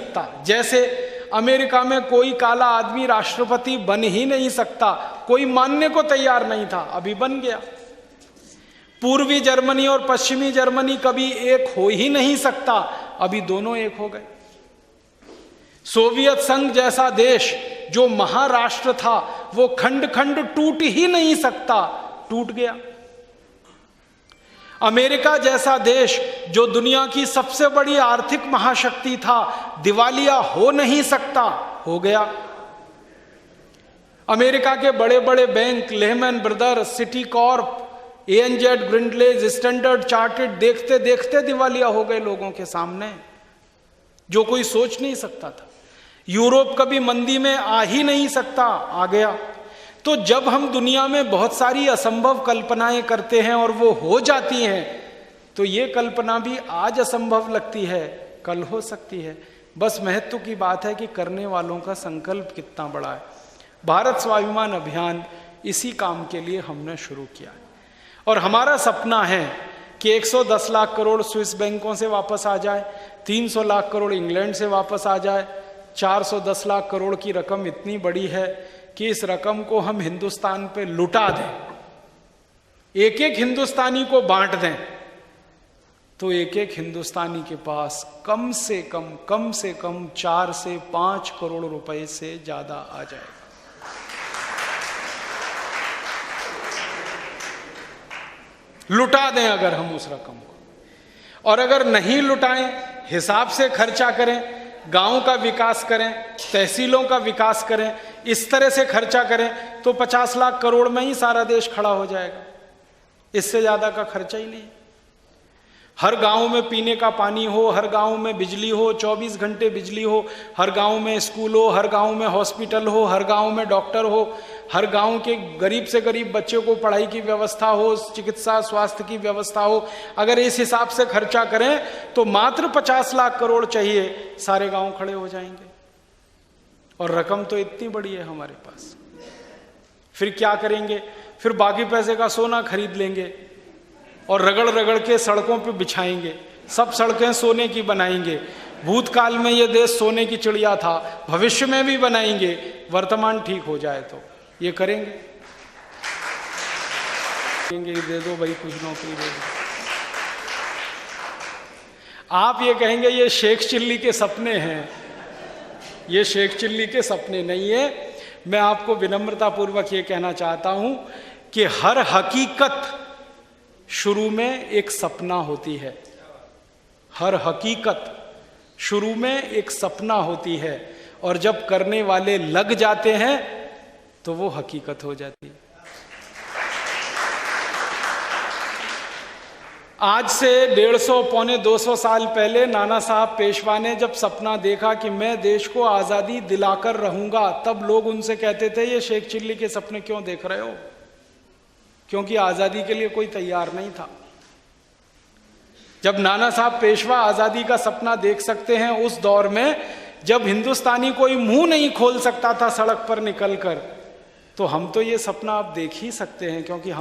सकता। जैसे अमेरिका में कोई काला आदमी राष्ट्रपति बन ही नहीं सकता, कोई मानने को तैयार नहीं था, अभी बन गया। पूर्वी जर्मनी और पश्चिमी जर्मनी कभी एक हो ही नहीं सकता, अभी दोनों एक हो गए। सोवियत संघ जैसा देश जो महाराष्ट्र था, वो खंड खंड टूट ही नहीं सकता, टूट गया। अमेरिका जैसा देश जो दुनिया की सबसे बड़ी आर्थिक महाशक्ति था, दिवालिया हो नहीं सकता, हो गया। अमेरिका के बड़े बड़े bank, Lehman brothers, city Corp, ANZ, Grindlays, standard chartered, देखते देखते दिवालिया हो गए लोगों के सामने, जो कोई सोच नहीं सकता था। यूरोप कभी मंदी में आ ही नहीं सकता, आ गया। तो जब हम दुनिया में बहुत सारी असंभव कल्पनाएं करते हैं और वो हो जाती हैं, तो ये कल्पना भी आज असंभव लगती है, कल हो सकती है। बस महत्व की बात है कि करने वालों का संकल्प कितना बड़ा है। भारत स्वाभिमान अभियान इसी काम के लिए हमने शुरू किया है और हमारा सपना है कि 110 लाख करोड़ स्विस बैंकों से वापस आ जाए, 300 लाख करोड़ इंग्लैंड से वापस आ जाए, 410 लाख करोड़ की रकम इतनी बड़ी है कि इस रकम को हम हिंदुस्तान पे लुटा दें, एक एक हिंदुस्तानी को बांट दें, तो एक एक हिंदुस्तानी के पास कम से कम 4 से 5 करोड़ रुपए से ज्यादा आ जाएगा। लुटा दें अगर हम उस रकम को, और अगर नहीं लुटाएं, हिसाब से खर्चा करें, गांव का विकास करें, तहसीलों का विकास करें, इस तरह से खर्चा करें, तो 50 लाख करोड़ में ही सारा देश खड़ा हो जाएगा। इससे ज्यादा का खर्चा ही नहीं। हर गांव में पीने का पानी हो, हर गांव में बिजली हो, 24 घंटे बिजली हो, हर गांव में स्कूल हो, हर गांव में हॉस्पिटल हो, हर गांव में डॉक्टर हो, हर गांव के गरीब से गरीब बच्चे को पढ़ाई की व्यवस्था हो, चिकित्सा स्वास्थ्य की व्यवस्था हो। अगर इस हिसाब से खर्चा करें तो मात्र 50 लाख करोड़ चाहिए, सारे गांव खड़े हो जाएंगे। और रकम तो इतनी बड़ी है हमारे पास। फिर क्या करेंगे? फिर बाकी पैसे का सोना खरीद लेंगे और रगड़ रगड़ के सड़कों पे बिछाएंगे, सब सड़कें सोने की बनाएंगे। भूतकाल में ये देश सोने की चिड़िया था, भविष्य में भी बनाएंगे, वर्तमान ठीक हो जाए तो ये करेंगे। दे दो भाई, कुछ नौकरी दे दो। आप ये कहेंगे ये शेख चिल्ली के सपने हैं, ये शेख चिल्ली के सपने नहीं है। मैं आपको विनम्रता पूर्वक ये कहना चाहता हूं कि हर हकीकत शुरू में एक सपना होती है। हर हकीकत शुरू में एक सपना होती है, और जब करने वाले लग जाते हैं तो वो हकीकत हो जाती है। आज से 150 पौने 200 साल पहले नाना साहब पेशवा ने जब सपना देखा कि मैं देश को आजादी दिलाकर रहूंगा, तब लोग उनसे कहते थे ये शेख चिल्ली के सपने क्यों देख रहे हो, क्योंकि आजादी के लिए कोई तैयार नहीं था। जब नाना साहब पेशवा आजादी का सपना देख सकते हैं उस दौर में, जब हिंदुस्तानी कोई मुंह नहीं खोल सकता था सड़क पर निकलकर, तो हम तो ये सपना आप देख ही सकते हैं, क्योंकि हम